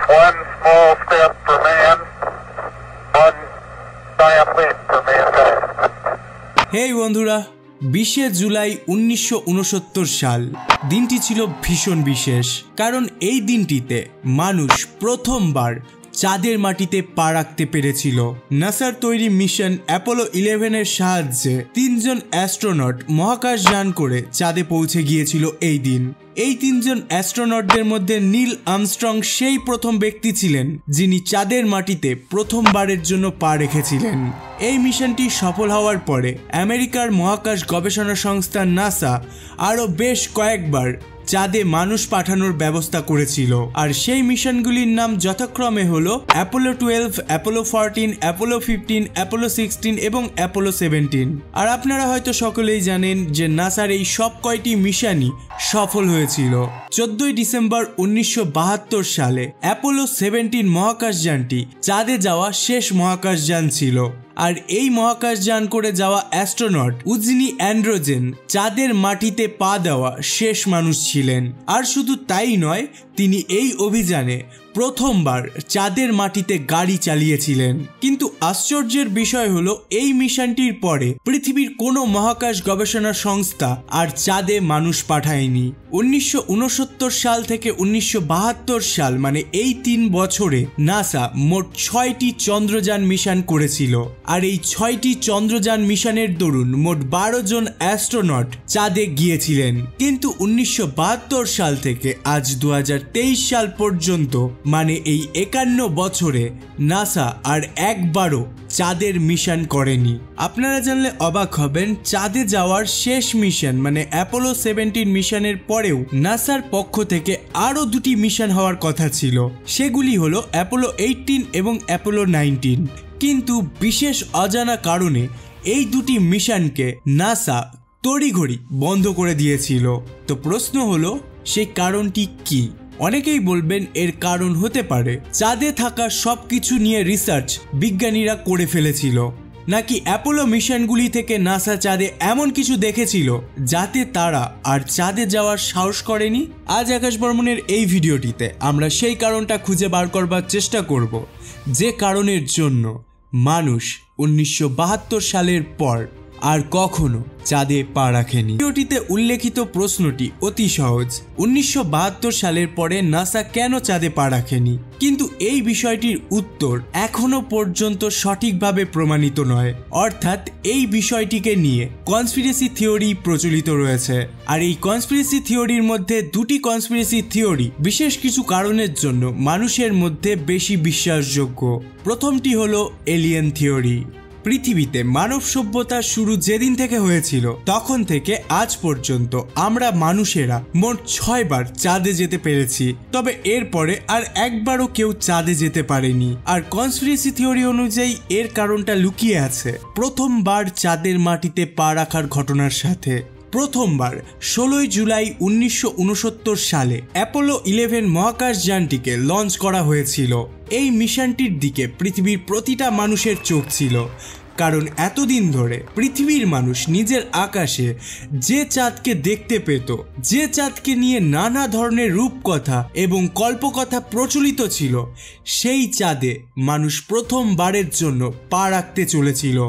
One small step for man, one giant leap for mankind. হেই বন্ধুরা, 20শে জুলাই 1969 সাল দিনটি ছিল ভীষণ বিশেষ, কারণ এই দিনটিতে মানুষ প্রথমবার চাঁদের মাটিতে পা রাখতে পেরেছিল। নাসার তৈরি মিশন অ্যাপোলো 11 এর সাহায্যে 3 জন অ্যাস্ট্রোনট মহাকাশযান করে চাঁদে পৌঁছে গিয়েছিল এই দিন। এই 3 জন অ্যাস্ট্রোনটদের মধ্যে নীল আর্মস্ট্রং সেই প্রথম ব্যক্তি ছিলেন যিনি চাঁদের মাটিতে প্রথমবারের জন্য পা রেখেছিলেন। এই মিশনটি সফল হওয়ার পরে আমেরিকার মহাকাশ গবেষণা সংস্থা নাসা আরও বেশ কয়েকবার চাঁদে মানুষ পাঠানোর ব্যবস্থা করেছিল, আর সেই মিশনগুলির নাম যথাক্রমে হলো অ্যাপোলো 12, অ্যাপোলো 14, অ্যাপোলো 15, অ্যাপোলো 16 এবং অ্যাপোলো 17। আর আপনারা হয়তো সকলেই জানেন যে নাসার এই সব কয়টি মিশনই সফল হয়েছিল। 14 ডিসেম্বর 1972 সালে অ্যাপোলো 17 মহাকাশযানটি চাঁদে যাওয়া শেষ মহাকাশযান ছিল, আর এই মহাকাশযান করে যাওয়া অ্যাস্ট্রোনট উজনি অ্যান্ড্রোজেন চাঁদের মাটিতে পা দেওয়া শেষ মানুষ ছিলেন। আর শুধু তাই নয়, তিনি এই অভিযানে প্রথমবার চাঁদের মাটিতে গাড়ি চালিয়েছিলেন। কিন্তু আশ্চর্যের বিষয় হলো, এই মিশনটির পরে পৃথিবীর কোনো মহাকাশ গবেষণা সংস্থা আর চাঁদে মানুষ পাঠায়নি। 1969 সাল থেকে 1972 সাল মানে এই 3 বছরে নাসা মোট 6টি চন্দ্রযান মিশন করেছিল, আর এই 6টি চন্দ্রযান মিশনের দরুন মোট 12 জন অ্যাস্ট্রোনট চাঁদে গিয়েছিলেন। কিন্তু 1972 সাল থেকে আজ 2023 সাল পর্যন্ত মানে এই 51 বছরে নাসা আর একবারও চাঁদের মিশন করেনি। আপনারা জানলে অবাক হবেন, চাঁদে যাওয়ার শেষ মিশন মানে অ্যাপোলো 17 মিশনের পরেও নাসার পক্ষ থেকে আরও 2টি মিশন হওয়ার কথা ছিল। সেগুলি হলো অ্যাপোলো 18 এবং অ্যাপোলো 19। কিন্তু বিশেষ অজানা কারণে এই 2টি মিশনকে নাসা তড়িঘড়ি বন্ধ করে দিয়েছিল। তো প্রশ্ন হলো, সেই কারণটি কি? অনেকেই বলবেন এর কারণ হতে পারে চাঁদে থাকা সবকিছু নিয়ে রিসার্চ বিজ্ঞানীরা করে ফেলেছিল, নাকি অ্যাপোলো মিশনগুলি থেকে নাসা চাঁদে এমন কিছু দেখেছিল যাতে তারা আর চাঁদে যাওয়ার সাহস করেনি। আজ আকাশ বর্মনের এই ভিডিওটিতে আমরা সেই কারণটা খুঁজে বার করবার চেষ্টা করব, যে কারণের জন্য মানুষ 1972 সালের পর আর কখনো চাঁদে পা রাখেনি। ভিডিওটিতে উল্লেখিত প্রশ্নটি অতি সহজ, 1972 সালের পরে নাসা কেন চাঁদে পা রাখেনি? কিন্তু এই বিষয়টির উত্তর এখনো পর্যন্ত সঠিকভাবে প্রমাণিত নয়। অর্থাৎ এই বিষয়টিকে নিয়ে কনস্পিরেসি থিওরি প্রচলিত রয়েছে, আর এই কনস্পিরেসি থিওরির মধ্যে 2টি কনস্পিরেসি থিওরি বিশেষ কিছু কারণের জন্য মানুষের মধ্যে বেশি বিশ্বাসযোগ্য। প্রথমটি হলো এলিয়েন থিওরি। পৃথিবীতে মানব সভ্যতার শুরু যেদিন থেকে হয়েছিল তখন থেকে আজ পর্যন্ত আমরা মানুষেরা মোট 6 বার চাঁদে যেতে পেরেছি, তবে এরপরে আর একবারও কেউ চাঁদে যেতে পারেনি। আর কনস্পিরেসি থিওরি অনুযায়ী এর কারণটা লুকিয়ে আছে প্রথমবার চাঁদের মাটিতে পা রাখার ঘটনার সাথে। প্রথমবার 16 জুলাই 1969 সালে অ্যাপোলো 11 মহাকাশযানটিকে লঞ্চ করা হয়েছিল। এই মিশনটির দিকে পৃথিবীর প্রতিটা মানুষের চোখ ছিল, কারণ এতদিন ধরে পৃথিবীর মানুষ নিজের আকাশে যে চাঁদকে দেখতে পেত, যে চাঁদকে নিয়ে নানা ধরনের রূপকথা এবং কল্পকথা প্রচলিত ছিল, সেই চাঁদে মানুষ প্রথমবারের জন্য পা রাখতে চলেছিল।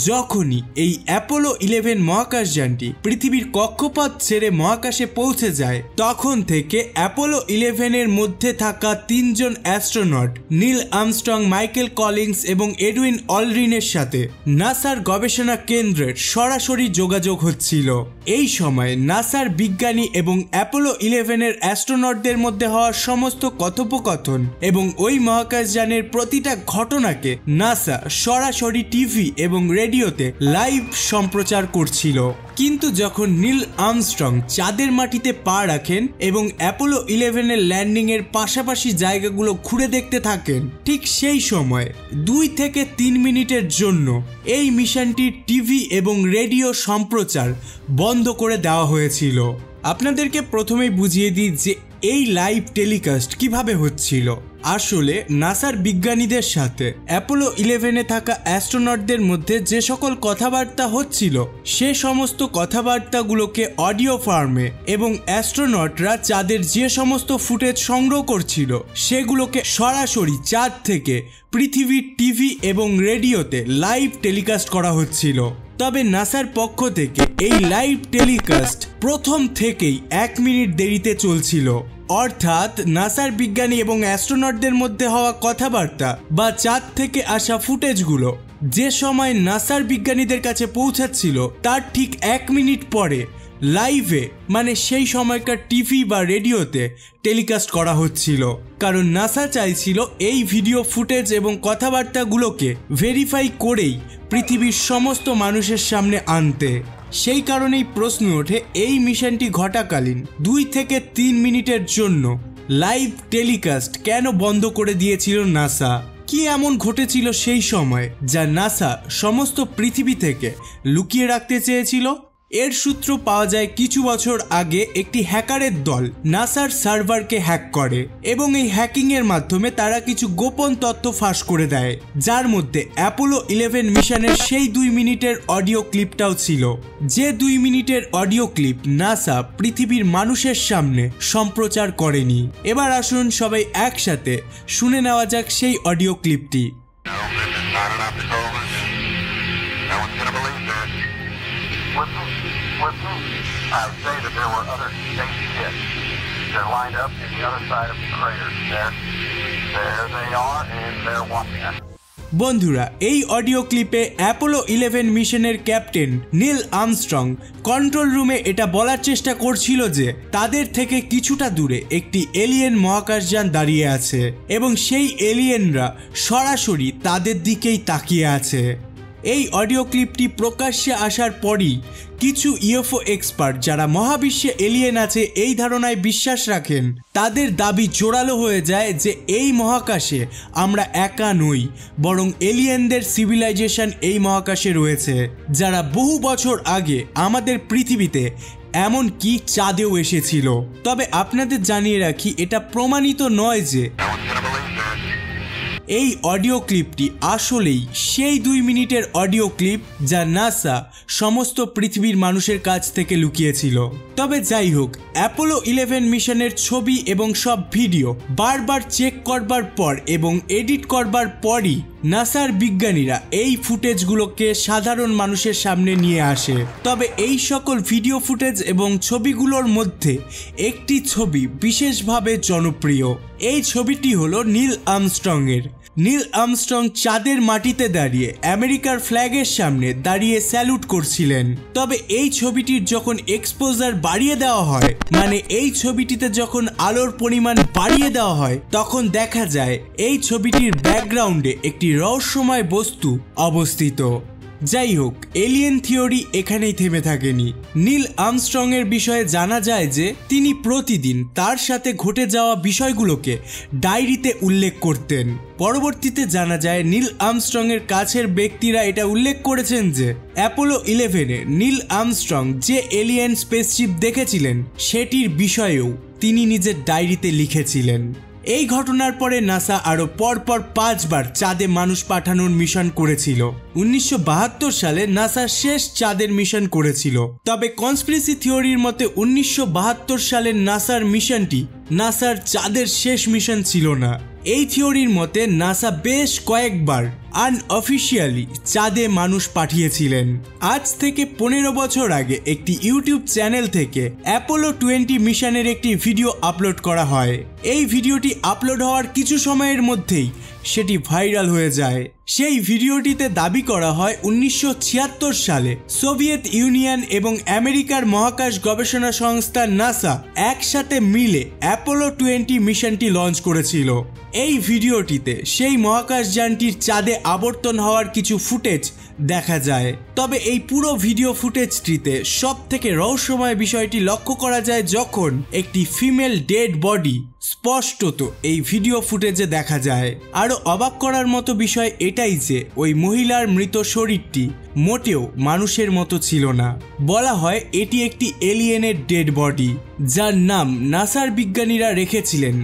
যখনই এই অ্যাপোলো 11 মহাকাশযানটি পৃথিবীর কক্ষপথ ছেড়ে মহাকাশে পৌঁছে যায়, তখন থেকে অ্যাপোলো 11 এর মধ্যে থাকা 3 জন astronaut Neil Armstrong, Michael Collins এবং এডউইন অলড্রিনের সাথে নাসার গবেষণা কেন্দ্রের সরাসরি যোগাযোগ হচ্ছিল। এই সময় নাসার বিজ্ঞানী এবং অ্যাপোলো 11 এর অ্যাস্ট্রোনটদের মধ্যে হওয়া সমস্ত কথোপকথন এবং ওই মহাকাশযানের প্রতিটা ঘটনাকে নাসা সরাসরি টিভি এবং রেডিওতে লাইভ সম্প্রচার করছিল। কিন্তু যখন নীল আর্মস্ট্রং চাঁদের মাটিতে পা রাখেন এবং অ্যাপোলো 11 এর ল্যান্ডিং এর পাশাপাশি জায়গাগুলো ঘুরে দেখতে থাকেন, ঠিক সেই সময় 2 থেকে 3 মিনিটের জন্য এই মিশনটির টিভি এবং রেডিও সম্প্রচার বন্ধ করে দেওয়া হয়েছিল। আপনাদেরকে প্রথমেই বুঝিয়ে দিই যে এই লাইভ টেলিকাস্ট কিভাবে হচ্ছিল। আসলে নাসার বিজ্ঞানীদের সাথে অ্যাপোলো 11-এ থাকা অ্যাস্ট্রোনটদের মধ্যে যে সকল কথাবার্তা হচ্ছিল সে সমস্ত কথাবার্তাগুলোকে অডিও ফর্মে এবং অ্যাস্ট্রোনটরা চাঁদের যে সমস্ত ফুটেজ সংগ্রহ করছিল সেগুলোকে সরাসরি চাঁদ থেকে পৃথিবীর টিভি এবং রেডিওতে লাইভ টেলিকাস্ট করা হচ্ছিল। তবে নাসার পক্ষ থেকে এই লাইভ টেলিকাস্ট প্রথম থেকেই 1 মিনিট দেরিতে চলছিল। অর্থাৎ নাসার বিজ্ঞানী এবং অ্যাস্ট্রোনটদের মধ্যে হওয়া কথাবার্তা বা চাঁদ থেকে আসা ফুটেজগুলো যে সময় নাসার বিজ্ঞানীদের কাছে পৌঁছাচ্ছিল তার ঠিক 1 মিনিট পরে লাইভে মানে সেই সময়কার টিভি বা রেডিওতে টেলিকাস্ট করা হচ্ছিল। কারণ নাসা চাইছিল এই ভিডিও ফুটেজ এবং কথাবার্তাগুলোকে ভেরিফাই করেই পৃথিবীর সমস্ত মানুষের সামনে আনতে। সেই কারণেই প্রশ্ন ওঠে এই মিশনটি ঘটাকালীন 2 থেকে 3 মিনিটের জন্য লাইভ টেলিকাস্ট কেন বন্ধ করে দিয়েছিল নাসা? কি এমন ঘটেছিল সেই সময় যা নাসা সমস্ত পৃথিবী থেকে লুকিয়ে রাখতে চেয়েছিল? এর সূত্র পাওয়া যায় কিছু বছর আগে একটি হ্যাকারের দল নাসার সার্ভারকে হ্যাক করে এবং এই হ্যাকিংয়ের মাধ্যমে তারা কিছু গোপন তথ্য ফাঁস করে দেয়, যার মধ্যে অ্যাপোলো 11 মিশনের সেই 2 মিনিটের অডিও ক্লিপটাও ছিল। যে 2 মিনিটের অডিও ক্লিপ নাসা পৃথিবীর মানুষের সামনে সম্প্রচার করেনি। এবার আসুন সবাই একসাথে শুনে নেওয়া যাক সেই audio ক্লিপটি। With me, I would say that there were other spaceships. They're lined up in the other side of the crater. There they are, and they're watching us. বন্ধুরা, এই অডিও ক্লিপে অ্যাপোলো 11 মিশনের ক্যাপ্টেন নীল আর্মস্ট্রং কন্ট্রোল রুমে এটা বলার চেষ্টা করছিল যে তাদের থেকে কিছুটা দূরে একটি এলিয়েন মহাকাশযান দাঁড়িয়ে আছে এবং সেই এলিয়েনরা সরাসরি তাদের দিকেই তাকিয়ে আছে। এই অডিও ক্লিপটি প্রকাশ্যে আসার পরই কিছু ইউএফও এক্সপার্ট যারা মহাবিশ্বে এলিয়েন আছে এই ধারণায় বিশ্বাস রাখেন তাদের দাবি জোরালো হয়ে যায় যে এই মহাকাশে আমরা একা নই, বরং এলিয়েনদের সিভিলাইজেশন এই মহাকাশে রয়েছে যারা বহু বছর আগে আমাদের পৃথিবীতে এমনকি চাঁদেও এসেছিল। তবে আপনাদের জানিয়ে রাখি এটা প্রমাণিত নয় যে এই অডিও ক্লিপটি আসলেই সেই 2 মিনিটের অডিও ক্লিপ যা নাসা সমস্ত পৃথিবীর মানুষের কাছ থেকে লুকিয়েছিল। তবে যাই হোক, অ্যাপোলো 11 মিশনের ছবি এবং সব ভিডিও বারবার চেক করবার পর এবং এডিট করবার পরই নাসার বিজ্ঞানীরা এই ফুটেজগুলোকে সাধারণ মানুষের সামনে নিয়ে আসে। তবে এই সকল ভিডিও ফুটেজ এবং ছবিগুলোর মধ্যে একটি ছবি বিশেষভাবে জনপ্রিয়। এই ছবিটি হলো নীল আর্মস্ট্রংয়ের। নীল আর্মস্ট্রং চাঁদের মাটিতে দাঁড়িয়ে আমেরিকার ফ্ল্যাগের সামনে দাঁড়িয়ে স্যালুট করছিলেন। তবে এই ছবিটির যখন এক্সপোজার বাড়িয়ে দেওয়া হয়, মানে এই ছবিটিতে যখন আলোর পরিমাণ বাড়িয়ে দেওয়া হয়, তখন দেখা যায় এই ছবিটির ব্যাকগ্রাউন্ডে একটি রহস্যময় বস্তু অবস্থিত। যাই হোক, এলিয়েন থিওরি এখানেই থেমে থাকেনি। নীল আর্মস্ট্রং এর বিষয়ে জানা যায় যে তিনি প্রতিদিন তার সাথে ঘটে যাওয়া বিষয়গুলোকে ডায়েরিতে উল্লেখ করতেন। পরবর্তীতে জানা যায় নীল আর্মস্ট্রং এর কাছের ব্যক্তিরা এটা উল্লেখ করেছেন যে অ্যাপোলো 11-এ নীল আর্মস্ট্রং যে এলিয়েন স্পেসশিপ দেখেছিলেন সেটির বিষয়েও তিনি নিজের ডায়েরিতে লিখেছিলেন। এই ঘটনার পরে নাসা আরো পরপর 5 বার চাঁদে মানুষ পাঠানোর মিশন করেছিল। 1972 সালে নাসা শেষ চাঁদের মিশন করেছিল। তবে কনস্পিরেসি থিওরির মতে 1972 সালের নাসার মিশনটি নাসার চাঁদের শেষ মিশন ছিল না। এই থিওরির মতে নাসা বেশ কয়েকবার আনঅফিশিয়ালি চাঁদে মানুষ পাঠিয়েছিলেন। আজ থেকে 15 বছর আগে একটি ইউটিউব চ্যানেল থেকে অ্যাপোলো 20 মিশনের একটি ভিডিও আপলোড করা হয়। এই ভিডিওটি আপলোড হওয়ার কিছু সময়ের মধ্যেই সেটি ভাইরাল হয়ে যায়। সেই ভিডিওটিতে দাবি করা হয় 1976 সালে সোভিয়েত ইউনিয়ন এবং আমেরিকার মহাকাশ গবেষণা সংস্থা নাসা একসাথে মিলে অ্যাপোলো 20 মিশনটি লঞ্চ করেছিল। এই ভিডিওটিতে সেই মহাকাশযানটির চাঁদে আবর্তন হওয়ার কিছু ফুটেজ দেখা যায়। তবে এই পুরো ভিডিও ফুটেজটিতে সবথেকে রহস্যময় বিষয়টি লক্ষ্য করা যায় যখন একটি ফিমেল ডেড বডি স্পষ্টত এই ভিডিও ফুটেজে দেখা যায়। আরো অবাক করার মতো বিষয় এটাই যে ওই মহিলার মৃত শরীরটি মোটেও মানুষের মতো ছিল না। বলা হয় এটি একটি এলিয়েনের ডেড বডি, যার নাম নাসার বিজ্ঞানীরা রেখেছিলেন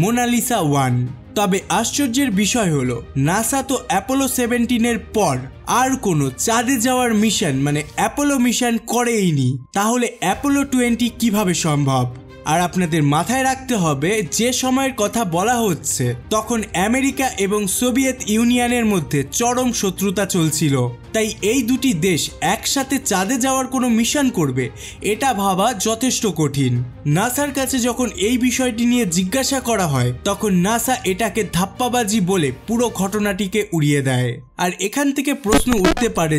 মোনালিসা 1। তবে আশ্চর্যের বিষয় হলো নাসা তো অ্যাপোলো 17-এর পর আর কোনো চাঁদে যাওয়ার মিশন মানে অ্যাপোলো মিশন করেইনি। তাহলে অ্যাপোলো 20 কিভাবে সম্ভব? আর আপনাদের মাথায় রাখতে হবে যে সময়ের কথা বলা হচ্ছে তখন আমেরিকা এবং সোভিয়েত ইউনিয়নের মধ্যে চরম শত্রুতা চলছিল। তাই এই দুটি দেশ একসাথে চাঁদে যাওয়ার কোনো মিশন করবে এটা ভাবা যথেষ্ট কঠিন। নাসার কাছে যখন এই বিষয়টি নিয়ে জিজ্ঞাসা করা হয় তখন নাসা এটাকে ধাপ্পাবাজি বলে পুরো ঘটনাটিকে উড়িয়ে দেয়। আর এখান থেকে প্রশ্ন উঠতে পারে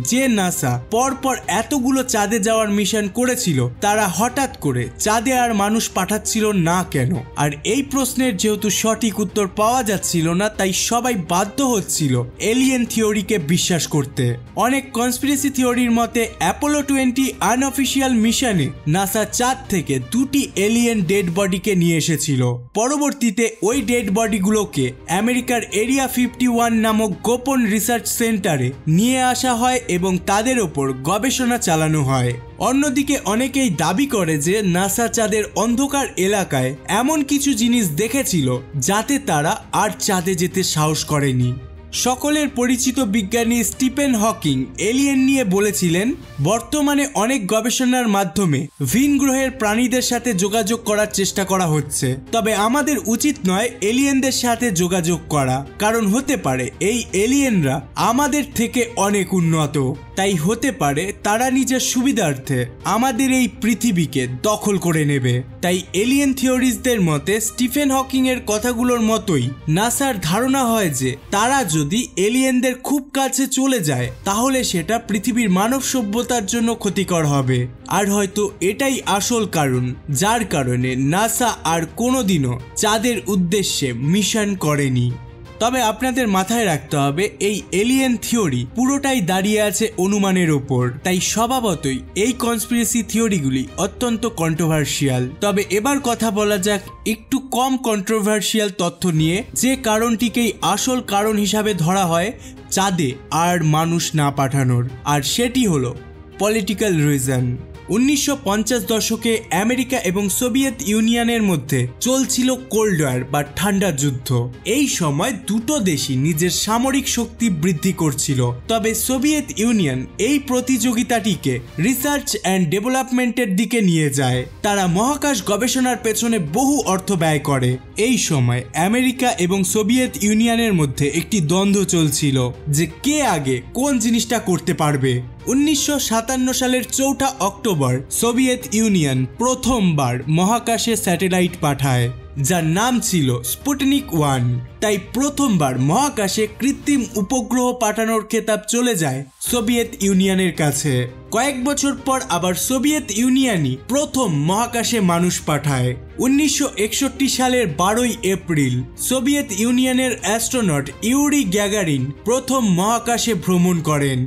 যে নাসা পরপর এতগুলো চাঁদে যাওয়ার মিশন করেছিল তারা হঠাৎ করে চাঁদে আর মানুষ পাঠাচ্ছিল না কেন? আর এই প্রশ্নের যেহেতু সঠিক উত্তর পাওয়া যাচ্ছিল না তাই সবাই বাধ্য হচ্ছিল এলিয়েন থিওরিকে বিশ্বাস করতে। অনেক কনস্পিরেসি থিওরির মতে অ্যাপোলো 20 আনঅফিশিয়াল মিশনে নাসা চাঁদ থেকে দুটি এলিয়েন ডেড বডিকে নিয়ে এসেছিল। পরবর্তীতে ওই ডেড বডিগুলোকে আমেরিকার এরিয়া 51 নামক গোপন রিসার্চ সেন্টারে নিয়ে আসা হয় এবং তাদের ওপর গবেষণা চালানো হয়। অন্যদিকে অনেকেই দাবি করে যে নাসা চাঁদের অন্ধকার এলাকায় এমন কিছু জিনিস দেখেছিল যাতে তারা আর চাঁদে যেতে সাহস করেনি। সকলের পরিচিত বিজ্ঞানী স্টিফেন হকিং এলিয়েন নিয়ে বলেছিলেন, বর্তমানে অনেক গবেষণার মাধ্যমে ভিন গ্রহের প্রাণীদের সাথে যোগাযোগ করার চেষ্টা করা হচ্ছে, তবে আমাদের উচিত নয় এলিয়েনদের সাথে যোগাযোগ করা, কারণ হতে পারে এই এলিয়েনরা আমাদের থেকে অনেক উন্নত। তাই হতে পারে তারা নিজের সুবিধার্থে আমাদের এই পৃথিবীকে দখল করে নেবে। তাই এলিয়েন থিওরিস্টদের মতে স্টিফেন হকিং এর কথাগুলোর মতোই নাসার ধারণা হয় যে তারা যদি এলিয়েনদের খুব কাছে চলে যায় তাহলে সেটা পৃথিবীর মানব সভ্যতার জন্য ক্ষতিকর হবে। আর হয়তো এটাই আসল কারণ যার কারণে নাসা আর কোনোদিনও চাঁদের উদ্দেশ্যে মিশন করেনি। তবে আপনাদের মাথায় রাখতে হবে এই এলিয়েন থিওরি পুরোটাই দাঁড়িয়ে আছে অনুমানের ওপর, তাই স্বভাবতই এই কনস্পিরেসি থিওরিগুলি অত্যন্ত কন্ট্রোভার্সিয়াল। তবে এবার কথা বলা যাক একটু কম কন্ট্রোভার্সিয়াল তথ্য নিয়ে, যে কারণটিকেই আসল কারণ হিসাবে ধরা হয় চাঁদে আর মানুষ না পাঠানোর, আর সেটি হলো পলিটিক্যাল রিজন। 1950 দশকে আমেরিকা এবং সোভিয়েত ইউনিয়নের মধ্যে চলছিল কোল্ড ওয়ার বা ঠান্ডা যুদ্ধ। এই সময় দুটো দেশই নিজের সামরিক শক্তি বৃদ্ধি করছিল। তবে সোভিয়েত ইউনিয়ন এই প্রতিযোগিতাটিকে রিসার্চ অ্যান্ড ডেভেলপমেন্টের দিকে নিয়ে যায়। তারা মহাকাশ গবেষণার পেছনে বহু অর্থ ব্যয় করে। এই সময় আমেরিকা এবং সোভিয়েত ইউনিয়নের মধ্যে একটি দ্বন্দ্ব চলছিল যে কে আগে কোন জিনিসটা করতে পারবে। 1957 সালের 4 অক্টোবর সোভিয়েত ইউনিয়ন প্রথমবার মহাকাশে স্যাটেলাইট পাঠায়, যার নাম ছিল স্পুটনিক 1। তাই প্রথমবার মহাকাশে কৃত্রিম উপগ্রহ পাঠানোর খেতাব চলে যায় সোভিয়েত ইউনিয়নের কাছে। কয়েক বছর পর আবার সোভিয়েত ইউনিয়নই প্রথম মহাকাশে মানুষ পাঠায়। 1961 সালের 12 এপ্রিল সোভিয়েত ইউনিয়নের অ্যাস্ট্রোনট ইউরি গ্যাগারিন প্রথম মহাকাশে ভ্রমণ করেন।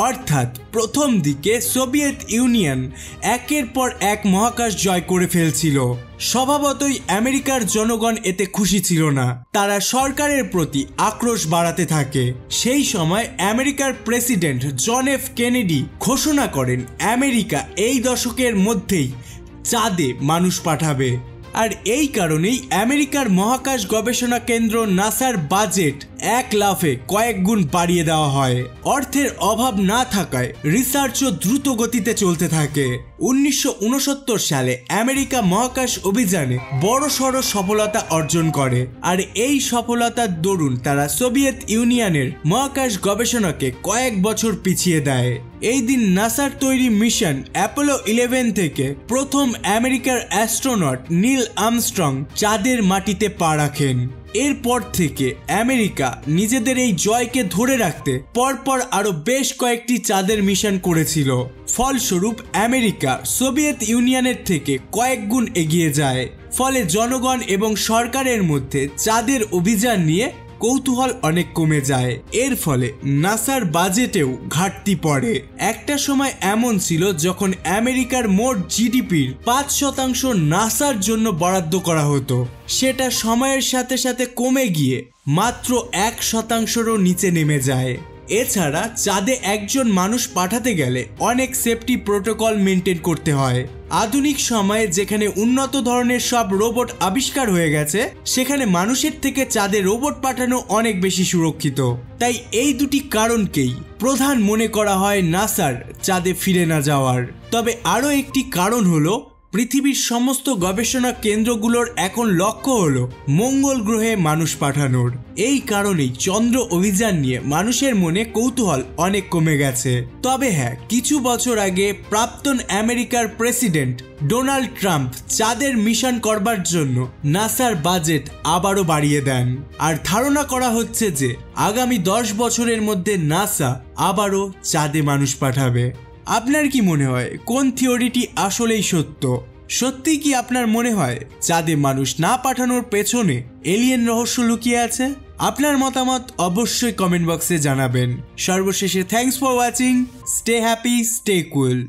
অর্থাৎ প্রথম দিকে সোভিয়েত ইউনিয়ন একের পর এক মহাকাশ জয় করে ফেলছিল। স্বভাবতই আমেরিকার জনগণ এতে খুশি ছিল না, তারা সরকারের প্রতি আক্রোশ বাড়াতে থাকে। সেই সময় আমেরিকার প্রেসিডেন্ট জন এফ কেনেডি ঘোষণা করেন আমেরিকা এই দশকের মধ্যেই চাঁদে মানুষ পাঠাবে। আর এই কারণেই আমেরিকার মহাকাশ গবেষণা কেন্দ্র নাসার বাজেট এক লাফে কয়েক গুণ বাড়িয়ে দেওয়া হয়। অর্থের অভাব না থাকায় রিসার্চও দ্রুত গতিতে চলতে থাকে। 1969 সালে আমেরিকা মহাকাশ অভিযানে বড়সড় সফলতা অর্জন করে, আর এই সফলতার দরুন তারা সোভিয়েত ইউনিয়নের মহাকাশ গবেষণাকে কয়েক বছর পিছিয়ে দেয়। এই দিন নাসার তৈরি মিশন অ্যাপোলো 11 থেকে প্রথম আমেরিকার অ্যাস্ট্রোনট নীল আর্মস্ট্রং চাঁদের মাটিতে পা রাখেন। এরপর থেকে আমেরিকা নিজেদের এই জয়কে ধরে রাখতে পরপর আরো বেশ কয়েকটি চাঁদের মিশন করেছিল। ফলস্বরূপ আমেরিকা সোভিয়েত ইউনিয়নের থেকে কয়েক গুণ এগিয়ে যায়। ফলে জনগণ এবং সরকারের মধ্যে চাঁদের অভিযান নিয়ে কৌতূহল অনেক কমে যায়। এর ফলে নাসার বাজেটেও ঘাটতি পড়ে। একটা সময় এমন ছিল যখন আমেরিকার মোট জিডিপির 5% নাসার জন্য বরাদ্দ করা হতো, সেটা সময়ের সাথে সাথে কমে গিয়ে মাত্র 1%-রও নিচে নেমে যায়। এছাড়া চাঁদে একজন মানুষ পাঠাতে গেলে অনেক সেফটি প্রোটোকল মেনটেন করতে হয়। আধুনিক সময়ে যেখানে উন্নত ধরনের সব রোবট আবিষ্কার হয়ে গেছে, সেখানে মানুষের থেকে চাঁদে রোবট পাঠানো অনেক বেশি সুরক্ষিত। তাই এই দুটি কারণকেই প্রধান মনে করা হয় নাসার চাঁদে ফিরে না যাওয়ার। তবে আরও একটি কারণ হলো পৃথিবীর সমস্ত গবেষণা কেন্দ্রগুলোর এখন লক্ষ্য হলো মঙ্গল গ্রহে মানুষ পাঠানোর। এই কারণেই চন্দ্র অভিযান নিয়ে মানুষের মনে কৌতূহল অনেক কমে গেছে। তবে হ্যাঁ, কিছু বছর আগে প্রাক্তন আমেরিকার প্রেসিডেন্ট ডোনাল্ড ট্রাম্প চাঁদের মিশন করবার জন্য নাসার বাজেট আবারও বাড়িয়ে দেন। আর ধারণা করা হচ্ছে যে আগামী 10 বছরের মধ্যে নাসা আবারও চাঁদে মানুষ পাঠাবে। আপনার কি মনে হয় কোন থিওরিটি আসলেই সত্য? সত্যি কি আপনার মনে হয় চাঁদে মানুষ না পাঠানোর পেছনে এলিয়েন রহস্য লুকিয়ে আছে? আপনার মতামত অবশ্যই কমেন্ট বক্সে জানাবেন। সর্বশেষে thanks for watching. Stay happy, stay cool.